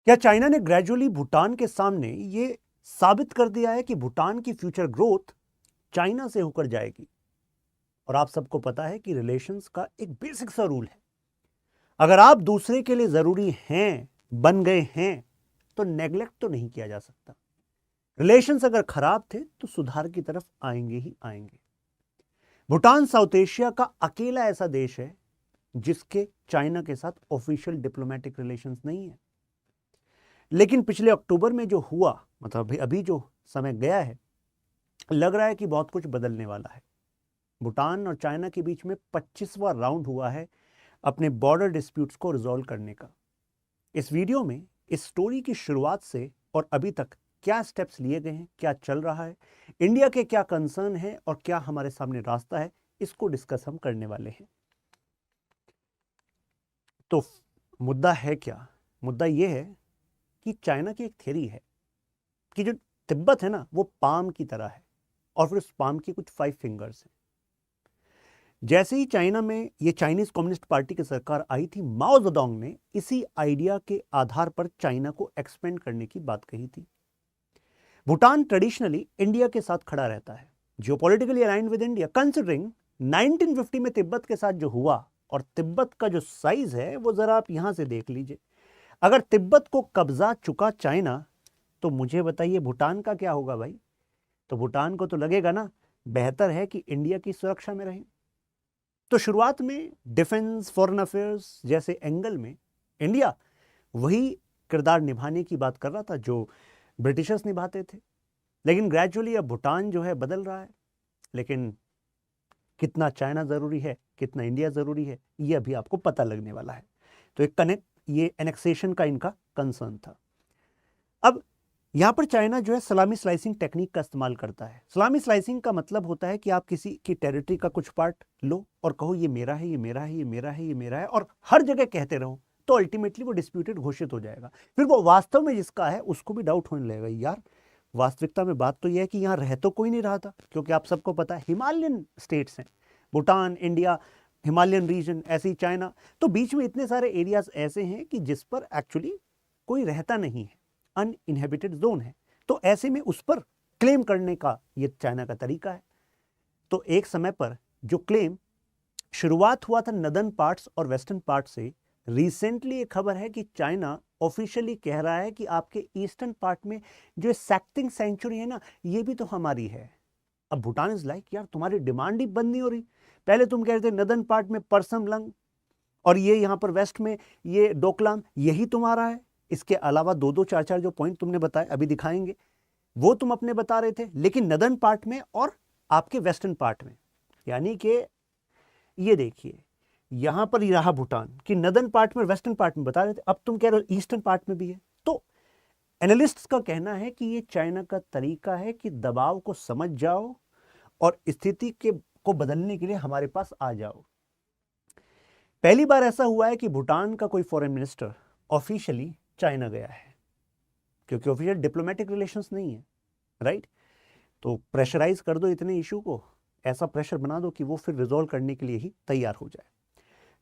क्या चाइना ने ग्रेजुअली भूटान के सामने ये साबित कर दिया है कि भूटान की फ्यूचर ग्रोथ चाइना से होकर जाएगी? और आप सबको पता है कि रिलेशंस का एक बेसिक सा रूल है, अगर आप दूसरे के लिए जरूरी हैं, बन गए हैं, तो नेग्लेक्ट तो नहीं किया जा सकता। रिलेशंस अगर खराब थे तो सुधार की तरफ आएंगे ही आएंगे। भूटान साउथ एशिया का अकेला ऐसा देश है जिसके चाइना के साथ ऑफिशियल डिप्लोमेटिक रिलेशंस नहीं है। लेकिन पिछले अक्टूबर में जो हुआ, मतलब अभी जो समय गया है, लग रहा है कि बहुत कुछ बदलने वाला है। भूटान और चाइना के बीच में 25वां राउंड हुआ है अपने बॉर्डर डिस्प्यूट्स को रिजॉल्व करने का। इस वीडियो में इस स्टोरी की शुरुआत से और अभी तक क्या स्टेप्स लिए गए हैं, क्या चल रहा है, इंडिया के क्या कंसर्न है और क्या हमारे सामने रास्ता है, इसको डिस्कस हम करने वाले हैं। तो मुद्दा है क्या? मुद्दा यह है कि चाइना की एक थ्योरी है कि जो तिब्बत है ना, वो पाम की तरह है और फिर उस पाम की कुछ 5 फिंगर्स हैं। जैसे ही चाइना में ये चाइनीज कम्युनिस्ट पार्टी की सरकार आई थी, माओ जेडोंग ने इसी आइडिया के आधार पर चाइना को एक्सपेंड करने की बात कही थी। भूटान ट्रेडिशनली इंडिया के साथ खड़ा रहता है, geopolitically aligned with India, considering 1950 में तिब्बत के साथ जो हुआ, और तिब्बत का जो साइज है वो जरा आप यहां से देख लीजिए। अगर तिब्बत को कब्जा चुका चाइना, तो मुझे बताइए भूटान का क्या होगा भाई? तो भूटान को तो लगेगा ना, बेहतर है कि इंडिया की सुरक्षा में रहे। तो शुरुआत में डिफेंस, फॉरेन अफेयर्स जैसे एंगल में इंडिया वही किरदार निभाने की बात कर रहा था जो ब्रिटिशर्स निभाते थे। लेकिन ग्रेजुअली अब भूटान जो है बदल रहा है। लेकिन कितना चाइना जरूरी है, कितना इंडिया जरूरी है, ये अभी आपको पता लगने वाला है। तो ये एनेक्सेशन का इनका कंसर्न था। अब यहां पर चाइना जो है सलामी स्लाइसिंग टेक्निक का इस्तेमाल करता है। सलामी स्लाइसिंग का मतलब होता है कि आप किसी की टेरिटरी का कुछ पार्ट लो और कहो ये मेरा है, ये मेरा है, ये मेरा है, ये मेरा है, और हर जगह कहते रहो, तो अल्टीमेटली वो डिस्प्यूटेड घोषित हो जाएगा। फिर वो वास्तव में जिसका है उसको भी डाउट होने लगेगा, यार वास्तविकता में बात तो यह है कि यहां रह तो कोई नहीं रहा था, क्योंकि आप सबको पता है हिमालयन स्टेट्स हैं, भूटान, इंडिया, हिमालयन रीजन, ऐसे ही चाइना। तो बीच में इतने सारे एरियाज ऐसे हैं कि जिस पर एक्चुअली कोई रहता नहीं है, अनइनहेबिटेड जोन है। तो ऐसे में उस पर क्लेम करने का ये चाइना का तरीका है। तो एक समय पर जो क्लेम शुरुआत हुआ था नदर्न पार्ट्स और वेस्टर्न पार्ट से, रिसेंटली एक खबर है कि चाइना ऑफिशियली कह रहा है कि आपके ईस्टर्न पार्ट में जो सैक्टिंग सेंचुरी है ना, ये भी तो हमारी है। अब भूटान इज लाइक, यार तुम्हारी डिमांड ही बंद नहीं हो रही। पहले तुम कह रहे थे नदर्न पार्ट में परसम लंग, और ये यहां पर वेस्ट में ये डोकलाम, यही तुम्हारा है। इसके अलावा दो दो चार चार जो पॉइंट तुमने बताए, अभी दिखाएंगे, वो तुम अपने बता रहे थे। लेकिन नदर्न पार्ट में और आपके वेस्टर्न पार्ट में, यानी कि ये देखिए यहां पर ही रहा भूटान कि नदर्न पार्ट में, वेस्टर्न पार्ट में बता रहे थे, अब तुम कह रहे हो ईस्टर्न पार्ट में भी है। तो एनालिस्ट्स का कहना है कि ये चाइना का तरीका है कि दबाव को समझ जाओ और स्थिति के को बदलने के लिए हमारे पास आ जाओ। पहली बार ऐसा हुआ है कि भूटान का कोई फॉरेन मिनिस्टर ऑफिशियली चाइना गया है, क्योंकि ऑफिशियल डिप्लोमेटिक रिलेशंस नहीं है, राइट? तो प्रेशराइज कर दो इतने इशू को, ऐसा प्रेशर बना दो कि वो फिर रिजॉल्व करने के लिए ही तैयार हो जाए।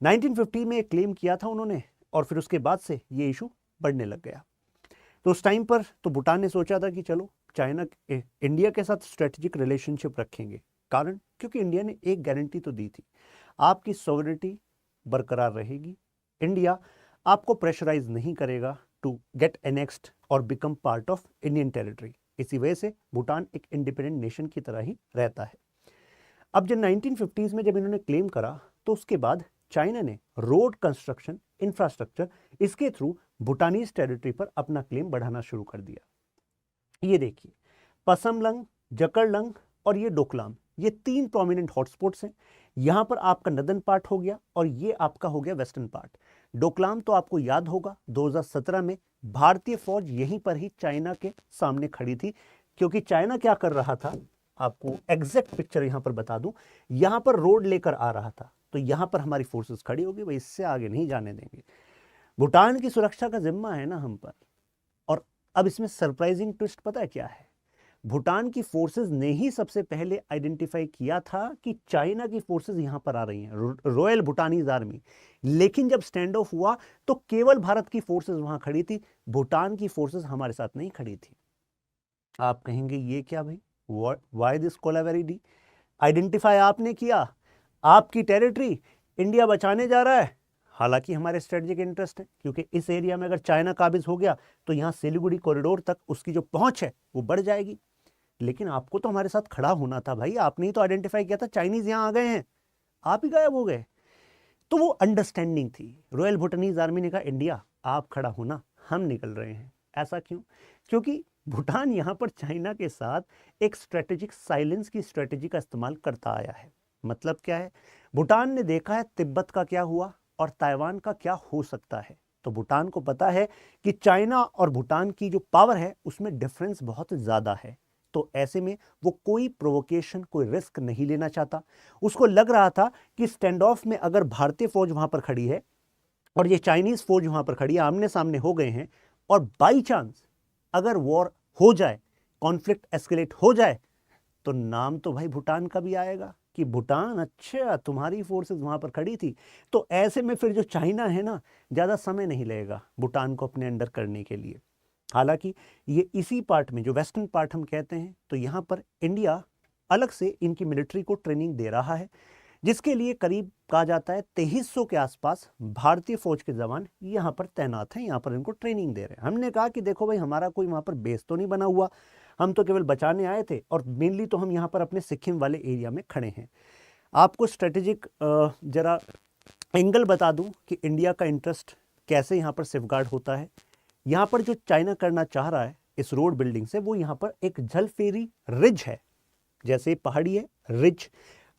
1950 में एक क्लेम किया था उन्होंने, और फिर उसके बाद से ये इशू बढ़ने लग गया। तो उस टाइम पर तो भूटान ने सोचा था कि चलो चाइना इंडिया के साथ स्ट्रेटेजिक रिलेशनशिप रखेंगे। कारण, क्योंकि इंडिया ने एक गारंटी तो दी थी, आपकी सॉवरेनिटी बरकरार रहेगी, इंडिया आपको प्रेशराइज नहीं करेगा टू गेट एनेक्स्ड और become part of Indian territory. इसी वजह से भूटान एक इंडिपेंडेंट नेशन की तरह ही रहता है। अब जब 1950s में जब इन्होंने क्लेम करा, तो उसके बाद चाइना ने रोड कंस्ट्रक्शन, इंफ्रास्ट्रक्चर, इसके थ्रू भूटानीज टेरिटरी पर अपना क्लेम बढ़ाना शुरू कर दिया। ये देखिए, पसमलंग, जकरलंग और ये डोकलाम, ये 3 प्रोमिनेंट हॉटस्पॉट्स हैं। यहां पर आपका नदर्न पार्ट हो गया और ये आपका हो गया वेस्टर्न पार्ट। डोकलाम तो आपको याद होगा 2017 में भारतीय फौज यहीं पर ही चाइना के सामने खड़ी थी, क्योंकि चाइना क्या कर रहा था, आपको एग्जैक्ट पिक्चर यहां पर बता दूं, यहां पर रोड लेकर आ रहा था, तो यहां पर हमारी फोर्सेस खड़ी होगी, भाई इससे आगे नहीं जाने देंगे। भूटान की सुरक्षा का जिम्मा है ना हम पर। और अब इसमें सरप्राइजिंग ट्विस्ट पता है क्या है? भूटान की फोर्सेस ने ही सबसे पहले आइडेंटिफाई किया था कि चाइना की फोर्सेस यहां पर आ रही हैं, रॉयल भूटानीज आर्मी। लेकिन जब स्टैंड ऑफ हुआ तो केवल भारत की फोर्सेस वहां खड़ी थी, भूटान की फोर्सेस हमारे साथ नहीं खड़ी थी। आप कहेंगे ये क्या भाई, व्हाई दिस कोलावेरिटी? आइडेंटिफाई आपने किया, आपकी टेरिटरी, इंडिया बचाने जा रहा है। हालांकि हमारे स्ट्रेटेजिक इंटरेस्ट है, क्योंकि इस एरिया में अगर चाइना काबिज हो गया तो यहां सिलीगुड़ी कॉरिडोर तक उसकी जो पहुंच है वो बढ़ जाएगी। लेकिन आपको तो हमारे साथ खड़ा होना था भाई, आपने ही तो आइडेंटिफाई किया था चाइनीज यहां आ गए हैं, आप ही गायब हो गए। तो वो अंडरस्टैंडिंग थी, रॉयल भूटानीज आर्मी ने कहा इंडिया आप खड़ा होना, हम निकल रहे हैं। ऐसा क्यों? क्योंकि भूटान यहां पर चाइना के साथ एक स्ट्रेटेजिक साइलेंस की स्ट्रेटेजी का इस्तेमाल करता आया है। मतलब क्या है, भूटान ने देखा है तिब्बत का क्या हुआ और ताइवान का क्या हो सकता है। तो भूटान को पता है कि चाइना और भूटान की जो पावर है उसमें डिफरेंस बहुत ज्यादा है। तो ऐसे में वो कोई प्रोवोकेशन, कोई रिस्क नहीं लेना चाहता। उसको लग रहा था कि स्टैंड ऑफ में अगर भारतीय फौज वहां पर खड़ी है और ये चाइनीज फौज वहां पर खड़ी है, आमने सामने हो गए हैं, और बाई चांस अगर वॉर हो जाए, कॉन्फ्लिक्ट एस्केलेट हो जाए, तो नाम तो भाई भूटान का भी आएगा कि भूटान, अच्छा तुम्हारी फोर्सेस वहां पर खड़ी थी। तो ऐसे में फिर जो चाइना है ना, ज्यादा समय नहीं लगेगा भूटान को अपने अंडर करने के लिए। हालांकि ये इसी पार्ट में, जो वेस्टर्न पार्ट हम कहते हैं, तो यहां पर इंडिया अलग से इनकी मिलिट्री को ट्रेनिंग दे रहा है, जिसके लिए करीब कहा जाता है 2300 के आसपास भारतीय फौज के जवान यहां पर तैनात हैं, यहां पर इनको ट्रेनिंग दे रहे हैं। हमने कहा कि देखो भाई, हमारा कोई वहां पर बेस तो नहीं बना हुआ, हम तो केवल बचाने आए थे, और मेनली तो हम यहाँ पर अपने सिक्किम वाले एरिया में खड़े हैं। आपको स्ट्रेटेजिक जरा एंगल बता दूं कि इंडिया का इंटरेस्ट कैसे यहाँ पर सेफगार्ड होता है। यहाँ पर जो चाइना करना चाह रहा है इस रोड बिल्डिंग से, वो यहाँ पर एक जलफेरी रिज है, जैसे पहाड़ी है रिज,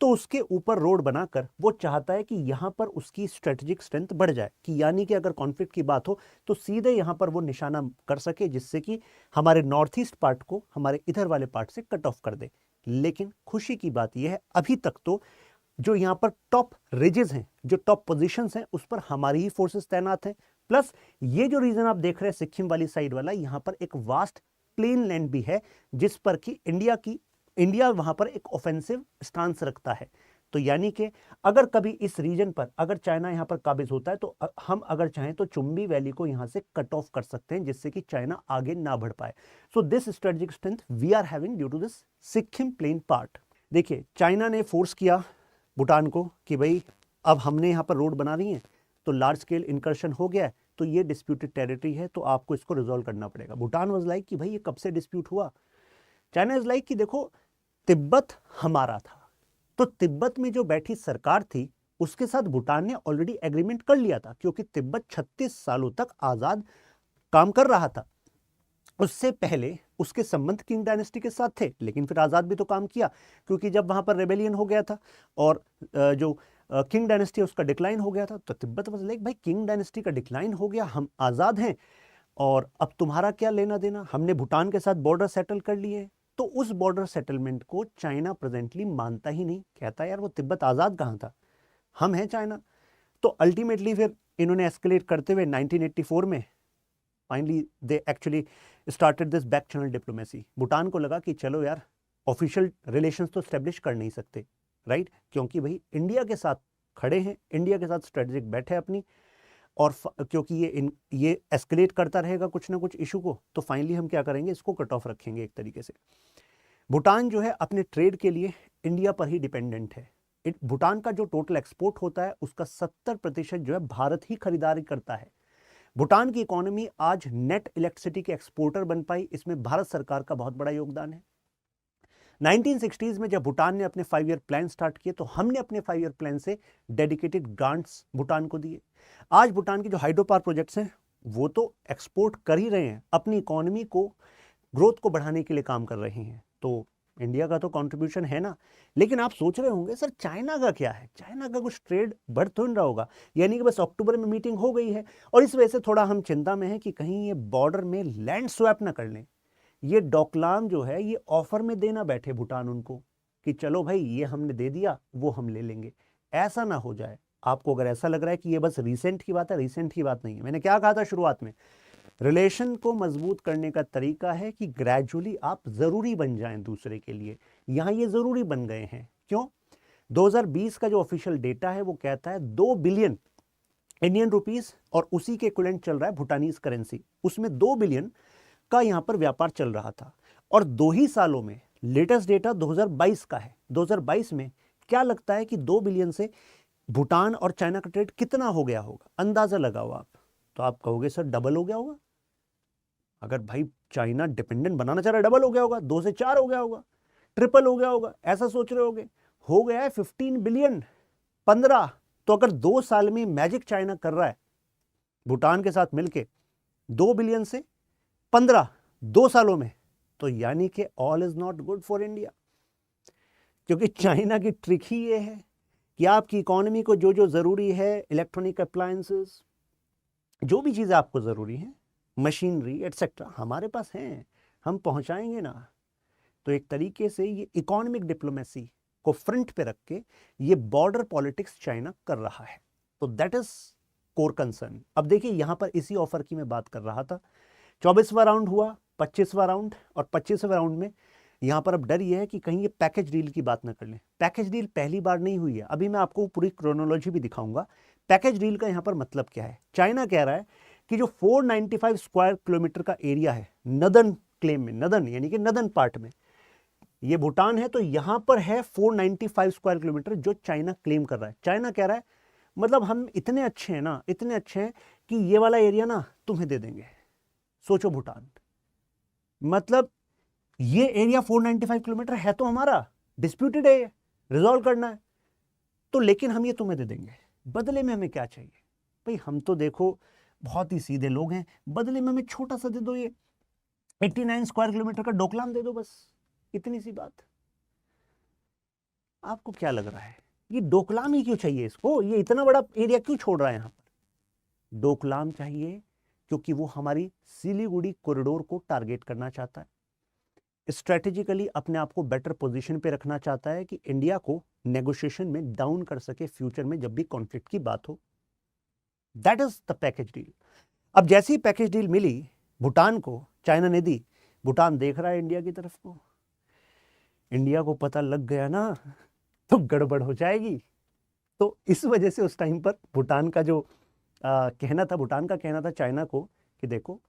तो उसके ऊपर रोड बनाकर वो चाहता है कि यहां पर उसकी स्ट्रेटेजिक स्ट्रेंथ बढ़ जाए, कि यानी कि अगर कॉन्फ्लिक्ट की बात हो तो सीधे यहां पर वो निशाना कर सके, जिससे कि हमारे नॉर्थ ईस्ट पार्ट को हमारे इधर वाले पार्ट से कट ऑफ कर दे। लेकिन खुशी की बात यह है, अभी तक तो जो यहाँ पर टॉप रिजेस हैं, जो टॉप पोजीशंस हैं, उस पर हमारी ही फोर्सेस तैनात हैं। प्लस ये जो रीजन आप देख रहे हैं सिक्किम वाली साइड वाला, यहाँ पर एक वास्ट प्लेन लैंड भी है, जिस पर कि इंडिया वहां पर एक ऑफेंसिव स्टांस रखता है। तो यानी कि अगर कभी इस रीजन पर अगर चाइना यहां पर काबिज होता है, तो हम अगर चाहें तो चुंबी वैली को यहां से कट ऑफ कर सकते हैं, जिससे कि चाइना आगे ना बढ़ पाए। So this strategic strength we are having due to this Sikkim plain part. देखिए, चाइना ने फोर्स किया भूटान को कि भाई अब हमने यहाँ पर रोड बना रही है, तो लार्ज स्केल इंकर्शन हो गया है, तो ये डिस्प्यूटेड टेरिटरी है, तो आपको इसको रिजोल्व करना पड़ेगा। भूटान वाज लाइक कि भाई ये कब से डिस्प्यूट हुआ? चाइना इज लाइक कि देखो तिब्बत हमारा था, तो तिब्बत में जो बैठी सरकार थी उसके साथ भूटान ने ऑलरेडी एग्रीमेंट कर लिया था, क्योंकि तिब्बत 36 सालों तक आजाद काम कर रहा था। उससे पहले उसके संबंध किंग डायनेस्टी के साथ थे, लेकिन फिर आजाद भी तो काम किया, क्योंकि जब वहां पर रेबेलियन हो गया था और जो किंग डायनेस्टी उसका डिक्लाइन हो गया था, तो तिब्बत वाज लाइक भाई किंग डायनेस्टी का डिक्लाइन हो गया, हम आजाद हैं, और अब तुम्हारा क्या लेना देना, हमने भूटान के साथ बॉर्डर सेटल कर लिए। तो उस बॉर्डर सेटलमेंट को चाइना प्रेजेंटली मानता ही नहीं, कहता यार वो तिब्बत आजाद कहां था, हम हैं चाइना। तो अल्टीमेटली फिर इन्होंने एस्केलेट करते हुए 1984 में finally they actually started this back channel diplomacy. Bhutan को लगा कि चलो यार, ऑफिशियल रिलेशंस तो स्टेब्लिश कर नहीं सकते, राइट, क्योंकि भाई इंडिया के साथ खड़े हैं, इंडिया के साथ स्ट्रेटेजिक बैठे अपनी, और क्योंकि ये एस्केलेट करता रहेगा कुछ ना कुछ इशू को, तो फाइनली हम क्या करेंगे, इसको कट ऑफ रखेंगे एक तरीके से। भूटान जो है अपने ट्रेड के लिए इंडिया पर ही डिपेंडेंट है। भूटान का जो टोटल एक्सपोर्ट होता है उसका 70% जो है भारत ही खरीदारी करता है। भूटान की इकोनॉमी आज नेट इलेक्ट्रिसिटी के एक्सपोर्टर बन पाई, इसमें भारत सरकार का बहुत बड़ा योगदान है। 1960s में जब भूटान ने अपने 5 ईयर प्लान स्टार्ट किए, तो हमने अपने 5 ईयर प्लान से डेडिकेटेड ग्रांट्स भूटान को दिए। आज भूटान के जो हाइड्रो पावर प्रोजेक्ट्स हैं वो तो एक्सपोर्ट कर ही रहे हैं, अपनी इकोनॉमी को, ग्रोथ को बढ़ाने के लिए काम कर रहे हैं। तो इंडिया का तो कंट्रीब्यूशन है ना। लेकिन आप सोच रहे होंगे सर चाइना का क्या है, चाइना का कुछ ट्रेड बढ़ तो नहीं रहा होगा, यानी कि बस अक्टूबर में मीटिंग हो गई है और इस वजह से थोड़ा हम चिंता में हैं कि कहीं ये बॉर्डर में लैंड स्वैप ना कर लें। ये डोकलाम जो है ये ऑफर में देना बैठे भूटान उनको कि चलो भाई ये हमने दे दिया, वो हम ले लेंगे, ऐसा ना हो जाए। आपको अगर ऐसा लग रहा है कि ये बस रिसेंट की बात है, रिसेंट की बात नहीं है। मैंने क्या कहा था शुरुआत में, रिलेशन को मजबूत करने का तरीका है कि ग्रेजुअली आप जरूरी बन जाएं दूसरे के लिए। यहां ये जरूरी बन गए हैं। क्यों? 2020 का जो ऑफिशियल डेटा है वो कहता है 2 बिलियन इंडियन रुपीस, और उसी के इक्विवेलेंट चल रहा है भूटानीज करेंसी, उसमें 2 बिलियन का यहां पर व्यापार चल रहा था। और 2 ही सालों में, लेटेस्ट डेटा 2022 का है, 2022 में क्या लगता है कि 2 बिलियन से भूटान और चाइना का ट्रेड कितना हो गया होगा? अंदाजा लगाओ आप। तो आप कहोगे सर डबल हो गया होगा। अगर भाई चाइना डिपेंडेंट बनाना चाह रहा है, डबल हो गया होगा, 2 से 4 हो गया होगा, ट्रिपल हो गया होगा, ऐसा सोच रहे होगे। हो गया है 15 बिलियन, 15। तो अगर 2 साल में मैजिक चाइना कर रहा है भूटान के साथ मिलके, 2 बिलियन से 15 2 सालों में, तो यानी कि all is not good for India. क्योंकि चाइना की ट्रिक ही ये है कि आपकी इकोनॉमी को जो जो जरूरी है, इलेक्ट्रॉनिक अप्लायंसेस, जो भी चीजें आपको जरूरी है, मशीनरी एटसेट्रा, हमारे पास हैं, हम पहुंचाएंगे ना। तो एक तरीके से ये इकोनॉमिक डिप्लोमेसी को फ्रंट पे रख के ये बॉर्डर पॉलिटिक्स चाइना कर रहा है। तो दैट इज कोर कंसर्न। अब देखिए यहां पर इसी ऑफर की मैं बात कर रहा था। 24वां राउंड हुआ, 25वां राउंड, और 25वें राउंड में यहां पर अब डर यह है कि कहीं ये पैकेज डील की बात ना कर लें। पैकेज डील पहली बार नहीं हुई है, अभी मैं आपको पूरी क्रोनोलॉजी भी दिखाऊंगा। पैकेज डील का यहां पर मतलब क्या है। चाइना कह रहा है कि जो 495 स्क्वायर किलोमीटर का एरिया है नदर्न क्लेम में, नदर्न यानी कि नदर्न पार्ट में ये भूटान है, तो यहां पर है 495 स्क्वायर किलोमीटर जो चाइना क्लेम कर रहा है। चाइना कह रहा है मतलब हम इतने अच्छे हैं ना, इतने अच्छे हैं कि ये वाला एरिया ना तुम्हें दे देंगे। सोचो भूटान, मतलब ये एरिया 495 किलोमीटर है तो हमारा, डिस्प्यूटेड है, रिजॉल्व करना है, तो लेकिन हम ये तुम्हें दे देंगे। बदले में हमें क्या चाहिए भाई? हम तो देखो बहुत ही सीधे लोग हैं, बदले में हमें छोटा सा दे दो, ये 89 स्क्वायर किलोमीटर का डोकलाम दे दो, बस इतनी सी बात। आपको क्या लग रहा है ये डोकलाम ही क्यों चाहिए इसको? ये इतना बड़ा एरिया क्यों छोड़ रहा है यहां पर? डोकलाम चाहिए क्योंकि वो हमारी सिलीगुड़ी कॉरिडोर को टारगेट करना चाहता है, स्ट्रेटेजिकली अपने आप को बेटर पोजीशन पे रखना चाहता है कि इंडिया को नेगोशिएशन में डाउन कर सके फ्यूचर में जब भी कॉन्फ्लिक्ट की बात हो। That is the package deal. अब जैसी ही पैकेज डील मिली भूटान को, चाइना ने दी, भूटान देख रहा है इंडिया की तरफ को। इंडिया को पता लग गया ना तो गड़बड़ हो जाएगी। तो इस वजह से उस टाइम पर भूटान का जो कहना था, भूटान का कहना था चाइना को कि देखो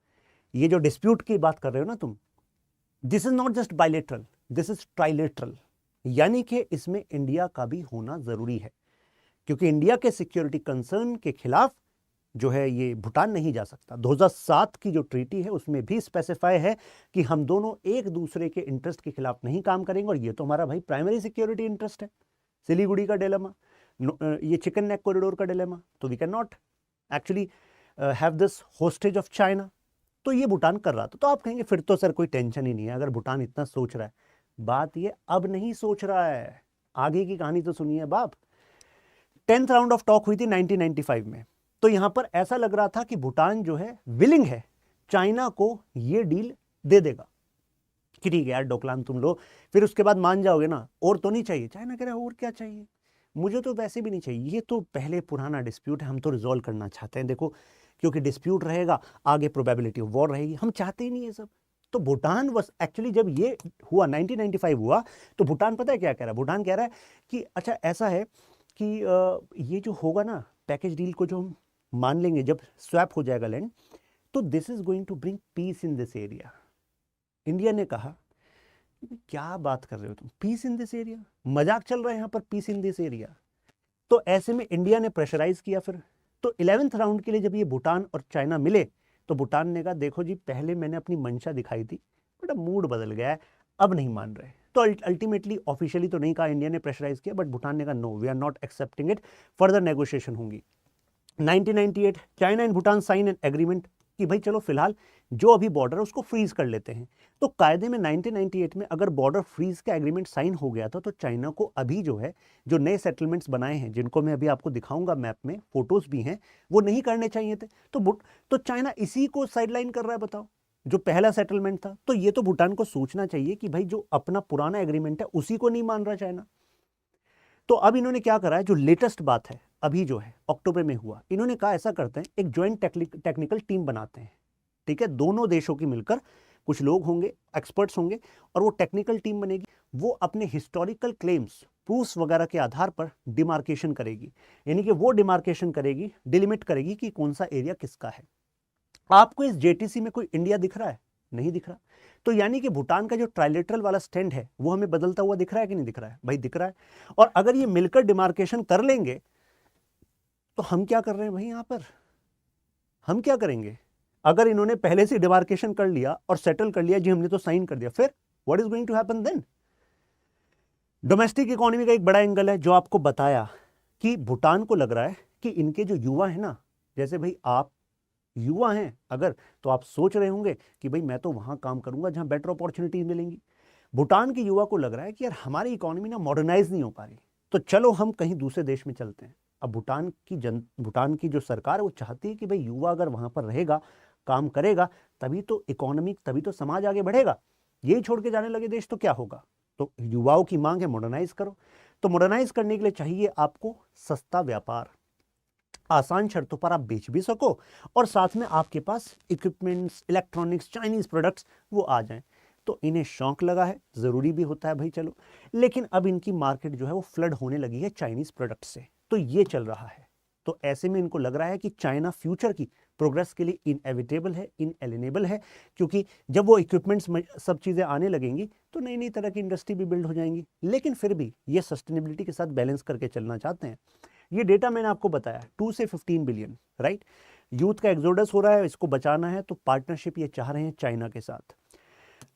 ये जो डिस्प्यूट की बात कर रहे हो ना तुम, this is not just bilateral, this is trilateral, यानी कि इसमें इंडिया का भी होना जरूरी है, क्योंकि इंडिया के सिक्योरिटी कंसर्न के खिलाफ जो है ये भूटान नहीं जा सकता। 2007 की जो ट्रीटी है उसमें भी स्पेसिफाई है कि हम दोनों एक दूसरे के इंटरेस्ट के खिलाफ नहीं काम करेंगे, और ये तो हमारा भाई प्राइमरी सिक्योरिटी इंटरेस्ट है। सिलीगुड़ी का डिलेमा, ये चिकन नेक कॉरिडोर का डिलेमा, तो we can not actually have this hostage of China. तो ये भूटान कर रहा था। तो आप कहेंगे फिर तो सर कोई टेंशन ही नहीं है अगर भूटान इतना सोच रहा है। बात ये अब नहीं सोच रहा है, आगे की कहानी तो सुनिए बाप। 10th राउंड ऑफ टॉक हुई थी 1995 में। तो यहां पर ऐसा लग रहा था कि भूटान जो है विलिंग है, चाइना को ये डील दे देगा कि ठीक है यार डोकलाम तुम लो, फिर उसके बाद मान जाओगे ना, और तो नहीं चाहिए। चाइना कह रहा है और क्या चाहिए, मुझे तो वैसे भी नहीं चाहिए, ये तो पहले पुराना डिस्प्यूट है, हम तो रिजॉल्व करना चाहते हैं। देखो क्योंकि डिस्प्यूट रहेगा आगे प्रोबेबिलिटी ऑफ वॉर रहेगी, हम चाहते ही नहीं है सब। तो भूटान बस एक्चुअली जब ये हुआ 1995 हुआ, तो भूटान पता है क्या कह रहा है? भूटान कह रहा है कि अच्छा ऐसा है कि ये जो होगा ना पैकेज डील को जो हम मान लेंगे, जब स्वैप हो जाएगा लैंड, तो this is going to bring peace in this area. India ने कहा क्या बात कर रहे हो तुम, पीस इन दिस एरिया, मजाक चल रहा है यहाँ पर, पीस इन दिस एरिया। तो ऐसे में इंडिया ने प्रेशराइज किया फिर। तो 11th राउंड के लिए जब ये भूटान और चाइना मिले, तो भूटान ने कहा देखो जी पहले मैंने अपनी मंशा दिखाई थी, बट अब मूड बदल गया है, अब नहीं मान रहे। तो अल्टीमेटली ऑफिशियली तो नहीं कहा, इंडिया ने प्रेशराइज किया, बट भूटान ने कहा no we are not accepting it, further negotiation होंगी। 1998 China and Bhutan sign an agreement कि भाई चलो फिलहाल जो अभी बॉर्डर है उसको फ्रीज कर लेते हैं। तो कायदे में 1998 में अगर बॉर्डर फ्रीज का एग्रीमेंट साइन हो गया था, तो चाइना को अभी जो है जो नए सेटलमेंट्स बनाए हैं, जिनको मैं अभी आपको दिखाऊंगा मैप में, फोटोज भी हैं, वो नहीं करने चाहिए थे। तो चाइना इसी को साइडलाइन कर रहा है, बताओ, जो पहला सेटलमेंट था। तो ये तो भूटान को सोचना चाहिए कि भाई जो अपना पुराना एग्रीमेंट है उसी को नहीं मान रहा चाइना। तो अब इन्होंने क्या करा है, जो लेटेस्ट बात है अभी जो है अक्टूबर में हुआ, इन्होंने कहा ऐसा करते हैं एक ज्वाइंट टेक्निकल टीम बनाते हैं। ठीक है, दोनों देशों की मिलकर कुछ लोग होंगे, एक्सपर्ट्स होंगे, और वो टेक्निकल टीम बनेगी। वो अपने हिस्टोरिकल क्लेम्स, प्रूफ्स वगैरह के आधार पर डिमार्केशन करेगी, यानी कि वो डिमार्केशन करेगी, डिलिमिट करेगी कि कौन सा एरिया किसका है। आपको इस जेटीसी में कोई इंडिया दिख रहा है? नहीं दिख रहा। तो यानी कि भूटान का जो ट्राइलेटरल वाला स्टैंड है वो हमें बदलता हुआ दिख रहा है कि नहीं दिख रहा है? भाई दिख रहा है। और अगर ये मिलकर डिमार्केशन कर लेंगे तो हम क्या कर रहे हैं भाई? यहां पर हम क्या करेंगे? अगर इन्होंने पहले से डिमार्केशन कर लिया और सेटल कर लिया, जी हमने तो साइन कर दिया, फिर what is going to happen then? Domestic economy का एक बड़ा एंगल है जो आपको बताया कि भूटान को लग रहा है कि इनके जो युवा है ना, जैसे भाई आप युवा हैं अगर, तो आप सोच रहे होंगे कि भाई मैं तो वहां काम करूंगा जहां बेटर अपॉर्चुनिटीज मिलेंगी। भूटान के युवा को लग रहा है कि यार हमारी इकोनॉमी ना मॉडर्नाइज नहीं हो पा रही, तो चलो हम कहीं दूसरे देश में चलते हैं। अब भूटान की जो सरकार है वो चाहती है कि भाई युवा अगर वहां पर रहेगा, काम करेगा, तभी तो इकोनॉमी, तभी तो समाज आगे बढ़ेगा। यही छोड़ के जाने लगे देश तो क्या होगा? तो युवाओं की मांग है मॉडर्नाइज करो। तो मॉडर्नाइज करने के लिए चाहिए आपको सस्ता व्यापार, आसान शर्तों पर आप बेच भी सको, और साथ में आपके पास इक्विपमेंट्स, इलेक्ट्रॉनिक्स, चाइनीज प्रोडक्ट्स वो आ जाएं। तो इन्हें शौक लगा है, जरूरी भी होता है भाई चलो, लेकिन अब इनकी मार्केट जो है वो फ्लड होने लगी है चाइनीज प्रोडक्ट से, तो ये चल रहा है। तो ऐसे में इनको लग रहा है कि चाइना फ्यूचर की प्रोग्रेस के लिए इनएविटेबल है, इनएलिनेबल है, क्योंकि जब वो इक्विपमेंट्स सब चीज़ें आने लगेंगी तो नई नई तरह की इंडस्ट्री भी बिल्ड हो जाएंगी। लेकिन फिर भी ये सस्टेनेबिलिटी के साथ बैलेंस करके चलना चाहते हैं। ये डेटा मैंने आपको बताया 2 से 15 बिलियन, राइट? यूथ का एक्सोडस हो रहा है, इसको बचाना है, तो पार्टनरशिप ये चाह रहे हैं चाइना के साथ।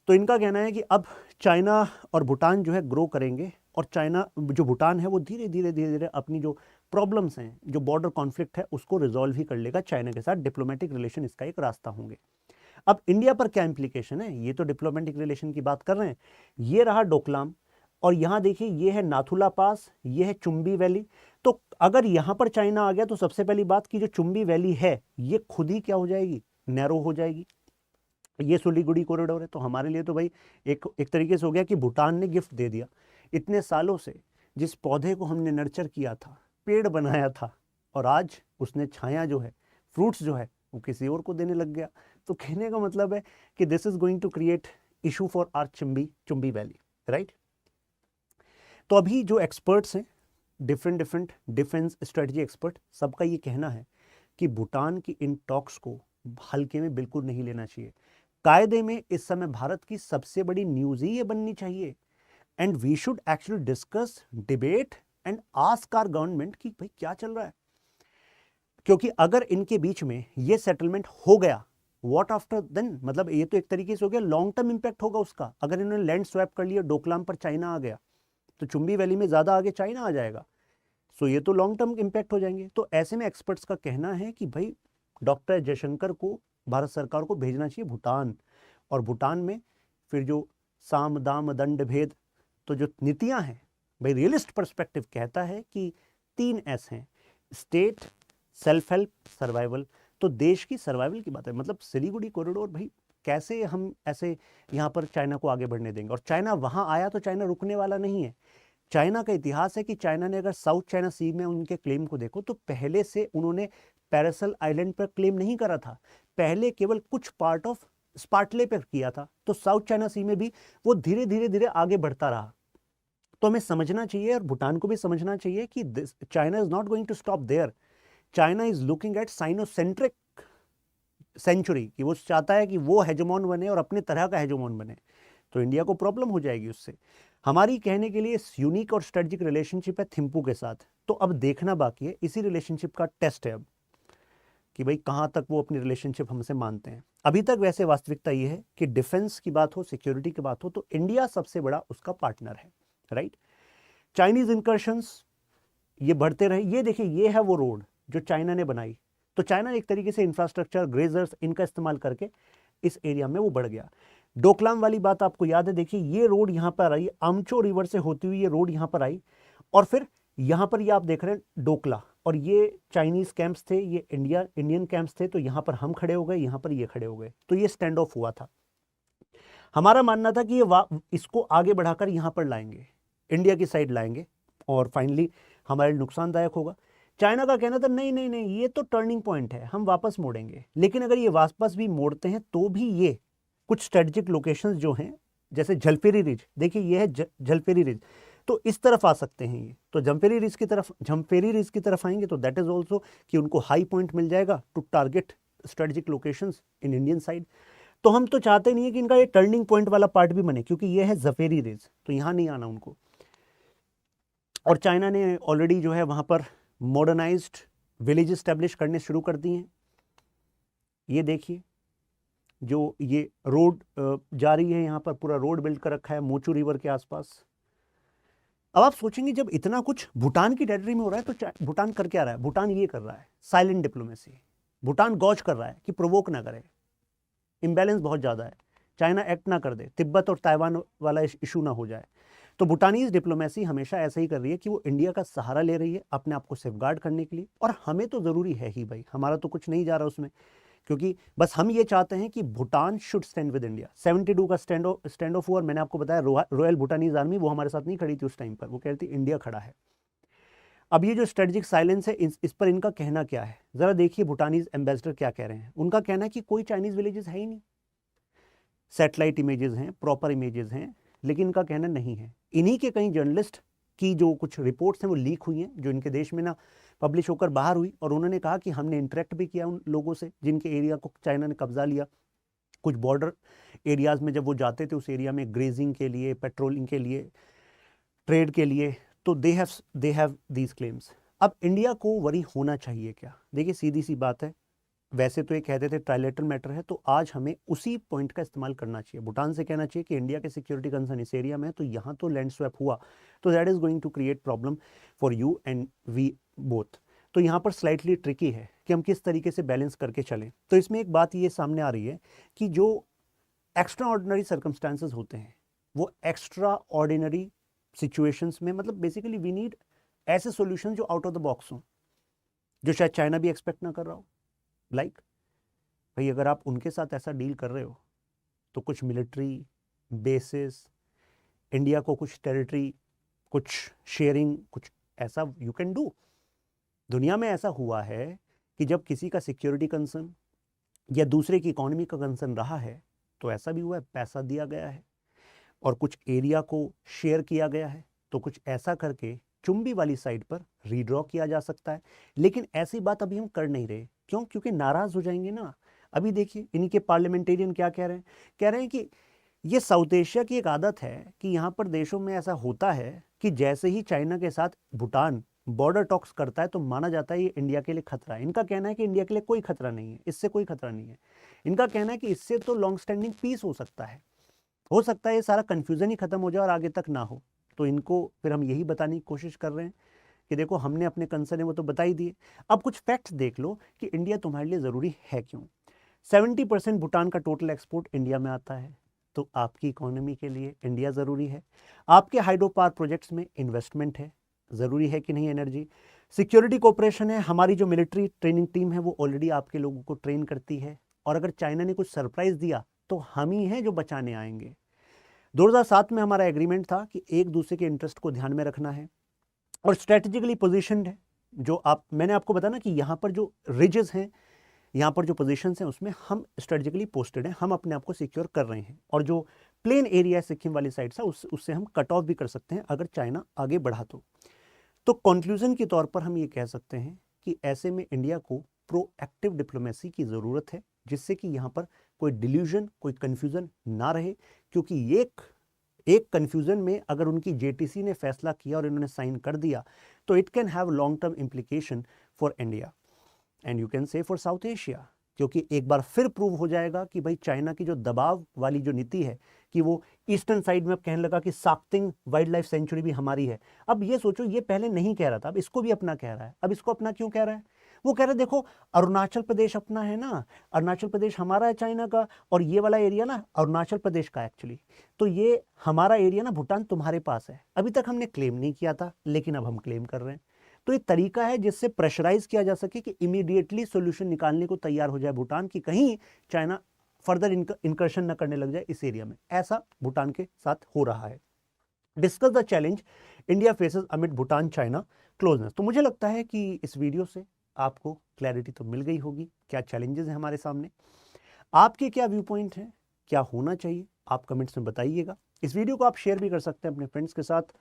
तो इनका कहना है कि अब चाइना और भूटान जो है ग्रो करेंगे, और चाइना जो भूटान है वो धीरे धीरे धीरे धीरे अपनी जो प्रॉब्लम्स हैं, जो बॉर्डर कॉन्फ्लिक्ट है, उसको रिजॉल्व ही कर लेगा चाइना के साथ। डिप्लोमेटिक रिलेशन इसका एक रास्ता होंगे। अब इंडिया पर क्या इंप्लीकेशन है? ये तो डिप्लोमेटिक रिलेशन की बात कर रहे हैं। ये रहा डोकलाम, और यहां देखिए ये है नाथुला पास, ये है चुंबी वैली। तो अगर यहां पर चाइना आ गया तो सबसे पहली बात कि जो चुंबी वैली है ये खुद ही क्या हो जाएगी? नैरो हो जाएगी। ये सिलीगुड़ी कॉरिडोर है, तो हमारे लिए तो भाई एक तरीके से हो गया कि भूटान ने गिफ्ट दे दिया। इतने सालों से जिस पौधे को हमने नर्चर किया था, पेड़ बनाया था, और आज उसने छाया जो है, फ्रूट्स जो है, वो किसी और को देने लग गया। तो कहने का मतलब है कि this is going to create issue for our Chumbi valley, right? तो अभी जो एक्सपर्ट्स हैं, डिफरेंट डिफेंस स्ट्रेटजी एक्सपर्ट, सबका ये कहना है कि भूटान की इन टॉक्स को हल्के में बिल्कुल नहीं लेना चाहिए। कायदे में इस समय भारत की सबसे बड़ी न्यूज ही ये बननी चाहिए, and we should actually discuss, debate and ask our government कि भाई क्या चल रहा है। क्योंकि अगर इनके बीच में ये सेटलमेंट हो गया, व्हाट आफ्टर देन? मतलब ये तो एक तरीके से हो गया, लॉन्ग टर्म इंपैक्ट होगा उसका। अगर इन्होंने लैंड स्वैप कर लिया, डोकलाम पर चाइना आ गया, तो चुंबी वैली में ज्यादा आगे चाइना आ जाएगा, सो ये तो लॉन्ग टर्म इंपैक्ट हो जाएंगे। तो ऐसे में एक्सपर्ट्स का कहना है कि भाई डॉक्टर जयशंकर को, भारत सरकार को भेजना चाहिए भूटान, और भूटान में फिर जो साम दाम दंड भेद, तो जो नीतियां हैं भाई, रियलिस्ट पर्सपेक्टिव कहता है कि 3 एस हैं, स्टेट, सेल्फ हेल्प, सर्वाइवल। तो देश की सर्वाइवल की बात है। मतलब सिलीगुड़ी कॉरिडोर भाई, कैसे हम ऐसे यहाँ पर चाइना को आगे बढ़ने देंगे? और चाइना वहां आया तो चाइना रुकने वाला नहीं है। चाइना का इतिहास है कि चाइना ने, अगर साउथ चाइना सी में उनके क्लेम को देखो, तो पहले से उन्होंने पैरासल आइलैंड पर क्लेम नहीं करा था, पहले केवल कुछ पार्ट ऑफ स्पार्टले पर किया था। तो साउथ चाइना सी में भी वो धीरे धीरे धीरे आगे बढ़ता रहा। तो हमें समझना चाहिए, और भूटान को भी समझना चाहिए कि China is not going to stop there. China is looking at Sinocentric century, कि वो चाहता है कि वो हेजमोन बने और अपने तरह का हेजमोन बने। तो इंडिया को प्रॉब्लम हो जाएगी उससे। हमारी कहने के लिए यूनिक और स्ट्रेटेजिक रिलेशनशिप है थिम्पू के साथ। तो अब देखना बाकी है, इसी रिलेशनशिप का टेस्ट है अब, कि भाई कहां तक वो अपनी रिलेशनशिप हमसे मानते हैं। अभी तक वैसे वास्तविकता ये है कि डिफेंस की बात हो, सिक्योरिटी की बात हो, तो इंडिया सबसे बड़ा उसका पार्टनर है, राइट? चाइनीज इंकर्शंस ये बढ़ते रहे। ये देखिए, ये है वो रोड जो चाइना ने बनाई। तो चाइना एक तरीके से इंफ्रास्ट्रक्चर, ग्रेजर्स, इनका इस्तेमाल करके इस एरिया में वो बढ़ गया। डोकलाम वाली बात आपको याद है, देखिए ये रोड यहां पर आई, आमचो रिवर से होती हुई ये रोड यहां पर आई, और फिर यहां पर ये आप देख रहे हैं डोकला, और ये चाइनीज कैंप्स थे, ये इंडियन कैंप्स थे। तो यहां पर हम खड़े हो गए, यहां पर ये खड़े हो गए, तो ये स्टैंड ऑफ हुआ था। हमारा मानना था कि ये इसको आगे बढ़ाकर यहां पर लाएंगे, इंडिया की साइड लाएंगे, और फाइनली हमारे लिए नुकसानदायक होगा। चाइना का कहना था नहीं नहीं नहीं, ये तो टर्निंग पॉइंट है, हम वापस मोड़ेंगे। लेकिन अगर ये वापस भी मोड़ते हैं तो भी ये कुछ स्ट्रेटेजिक लोकेशंस जो हैं, जैसे झलपेरी रिज, देखिए ये है झलपेरी रिज, तो इस तरफ आ सकते हैं ये, तो झम्पेरी रिज की तरफ आएंगे तो दैट इज ऑल्सो कि उनको हाई पॉइंट मिल जाएगा to target strategic locations in Indian side. तो हम तो चाहते नहीं है कि इनका ये टर्निंग पॉइंट वाला पार्ट भी बने, क्योंकि ये है जफेरी रिज, तो यहाँ नहीं आना उनको। और चाइना ने ऑलरेडी जो है वहाँ पर मॉडर्नाइज्ड विलेज स्टैब्लिश करने शुरू कर दिए हैं। ये देखिए जो ये रोड जा रही है, यहाँ पर पूरा रोड बिल्ड कर रखा है मोचू रिवर के आसपास। अब आप सोचेंगे जब इतना कुछ भूटान की टेरिटरी में हो रहा है तो भूटान कर क्या रहा है? भूटान ये कर रहा है साइलेंट डिप्लोमेसी। भूटान गौज कर रहा है कि प्रोवोक ना करे, इम्बैलेंस बहुत ज़्यादा है, चाइना एक्ट ना कर दे, तिब्बत और ताइवान वाला इशू ना हो जाए। तो भूटानीज डिप्लोमेसी हमेशा ऐसा ही कर रही है कि वो इंडिया का सहारा ले रही है अपने आप को सेफगार्ड करने के लिए। और हमें तो ज़रूरी है ही भाई, हमारा तो कुछ नहीं जा रहा उसमें, क्योंकि बस हम ये चाहते हैं कि Bhutan should stand with India. 72 का स्टैंड ऑफ हुआ, मैंने आपको बताया रॉयल भूटानीज आर्मी वो हमारे साथ नहीं खड़ी थी उस टाइम पर, वो कह रही थी इंडिया खड़ा है। अब ये जो स्ट्रेटेजिक साइलेंस है इस पर इनका कहना क्या है, जरा देखिए भूटानीज एम्बेसडर क्या कह रहे हैं। उनका कहना है कि कोई चाइनीज विलेजेस है ही नहीं, सैटेलाइट इमेजेस हैं, प्रॉपर इमेजेस हैं, लेकिन इनका कहना नहीं है। इन्हीं के कई जर्नलिस्ट की जो कुछ रिपोर्ट्स हैं वो लीक हुई हैं, जो इनके देश में ना पब्लिश होकर बाहर हुई, और उन्होंने कहा कि हमने इंटरेक्ट भी किया उन लोगों से जिनके एरिया को चाइना ने कब्जा लिया। कुछ बॉर्डर एरियाज में जब वो जाते थे उस एरिया में ग्रेजिंग के लिए, पेट्रोलिंग के लिए, ट्रेड के लिए, तो दे हैव दीज क्लेम्स। अब इंडिया को वरी होना चाहिए क्या? देखिए सीधी सी बात है, वैसे तो ये कहते थे ट्राइलेटरल मैटर है, तो आज हमें उसी पॉइंट का इस्तेमाल करना चाहिए। भूटान से कहना चाहिए कि इंडिया के सिक्योरिटी कंसर्न इस एरिया में है, तो यहाँ तो लैंड स्वैप हुआ तो that is going to create problem for you and we both. तो यहाँ पर स्लाइटली ट्रिकी है कि हम किस तरीके से बैलेंस करके चलें। तो इसमें एक बात ये सामने आ रही है कि जो एक्स्ट्रा ऑर्डिनरी सर्कमस्टांसेस होते हैं वो एक्स्ट्रा ऑर्डिनरी सिचुएशंस में, मतलब बेसिकली वी नीड ऐसे सॉल्यूशन जो आउट ऑफ द बॉक्स हों, जो शायद चाइना भी एक्सपेक्ट ना कर रहा हो। लाइक भाई अगर आप उनके साथ ऐसा डील कर रहे हो तो कुछ मिलिट्री बेसिस, इंडिया को कुछ टेरिटरी, कुछ शेयरिंग, कुछ ऐसा यू कैन डू। दुनिया में ऐसा हुआ है कि जब किसी का सिक्योरिटी कंसर्न या दूसरे की इकोनॉमी का कंसर्न रहा है तो ऐसा भी हुआ है, पैसा दिया गया है और कुछ एरिया को शेयर किया गया है, तो कुछ ऐसा करके चुंबी वाली साइड पर रीड्रॉ किया जा सकता है। लेकिन ऐसी बात अभी हम कर नहीं रहे, क्यों? क्योंकि नाराज हो जाएंगे ना। अभी देखिए इन्हीं के पार्लियामेंटेरियन क्या कह रहे हैं, कह रहे हैं कि ये साउथ एशिया की एक आदत है कि यहाँ पर देशों में ऐसा होता है कि जैसे ही चाइना के साथ भूटान बॉर्डर टॉक्स करता है तो माना जाता है ये इंडिया के लिए खतरा है। इनका कहना है कि इंडिया के लिए कोई खतरा नहीं है, इससे कोई खतरा नहीं है। इनका कहना है कि इससे तो लॉन्ग स्टैंडिंग पीस हो सकता है ये सारा कंफ्यूजन ही खत्म हो जाए और आगे तक ना हो। तो इनको फिर हम यही बताने की कोशिश कर रहे हैं कि देखो हमने अपने कंसर्न है वो तो बता ही दिए, अब कुछ फैक्ट्स देख लो कि इंडिया तुम्हारे लिए ज़रूरी है क्यों। 70% भूटान का टोटल एक्सपोर्ट इंडिया में आता है, तो आपकी इकोनॉमी के लिए इंडिया ज़रूरी है। आपके हाइड्रो पावर प्रोजेक्ट्स में इन्वेस्टमेंट है, ज़रूरी है कि नहीं एनर्जी। सिक्योरिटी कोऑपरेशन है, हमारी जो मिलिट्री ट्रेनिंग टीम है वो ऑलरेडी आपके लोगों को ट्रेन करती है, और अगर चाइना ने कुछ सरप्राइज़ दिया तो हम ही हैं जो बचाने आएंगे। 2007 में हमारा एग्रीमेंट था कि एक दूसरे के इंटरेस्ट को ध्यान में रखना है और स्ट्रेटेजिकली पोजीशनड है। जो मैंने आपको बताया ना कि यहाँ पर जो रिजेस हैं, यहाँ पर जो पोजीशंस हैं उसमें हम स्ट्रेटेजिकली पोस्टेड हैं, हम अपने आप को सिक्योर कर रहे हैं। और जो प्लेन एरिया है सिक्किम वाली साइड से उससे हम कट ऑफ भी कर सकते हैं अगर चाइना आगे बढ़ा तो कंक्लूजन के तौर पर हम ये कह सकते हैं कि ऐसे में इंडिया को प्रोएक्टिव डिप्लोमेसी की ज़रूरत है, जिससे कि यहाँ पर कोई डिल्यूजन, कोई कन्फ्यूज़न ना रहे। क्योंकि एक कन्फ्यूज़न में अगर उनकी जेटीसी ने फैसला किया और इन्होंने साइन कर दिया तो it can have long term implication for India and you can say for south Asia. क्योंकि एक बार फिर प्रूव हो जाएगा कि भाई चाइना की जो दबाव वाली जो नीति है कि वो ईस्टर्न साइड में अब कहने लगा कि साक्तिंग वाइल्ड लाइफ सेंचुरी भी हमारी है। अब ये सोचो, ये पहले नहीं कह रहा था, अब इसको भी अपना कह रहा है। अब इसको अपना क्यों कह रहा है? वो कह रहे देखो अरुणाचल प्रदेश अपना है ना, अरुणाचल प्रदेश हमारा है चाइना का, और ये वाला एरिया ना अरुणाचल प्रदेश का एक्चुअली, तो ये हमारा एरिया ना भूटान तुम्हारे पास है। अभी तक हमने क्लेम नहीं किया था लेकिन अब हम क्लेम कर रहे हैं। तो ये तरीका है जिससे प्रेशराइज किया जा सके कि इमीडिएटली सॉल्यूशन निकालने को तैयार हो जाए भूटान की, कहीं चाइना फर्दर इनकर्शन न करने लग जाए इस एरिया में। ऐसा भूटान के साथ हो रहा है। Discuss the challenge India faces amid Bhutan China closeness. तो मुझे लगता है कि इस वीडियो से आपको क्लैरिटी तो मिल गई होगी, क्या चैलेंजेस हैं हमारे सामने, आपके क्या व्यू पॉइंट हैं, क्या होना चाहिए, आप कमेंट्स में बताइएगा। इस वीडियो को आप शेयर भी कर सकते हैं अपने फ्रेंड्स के साथ।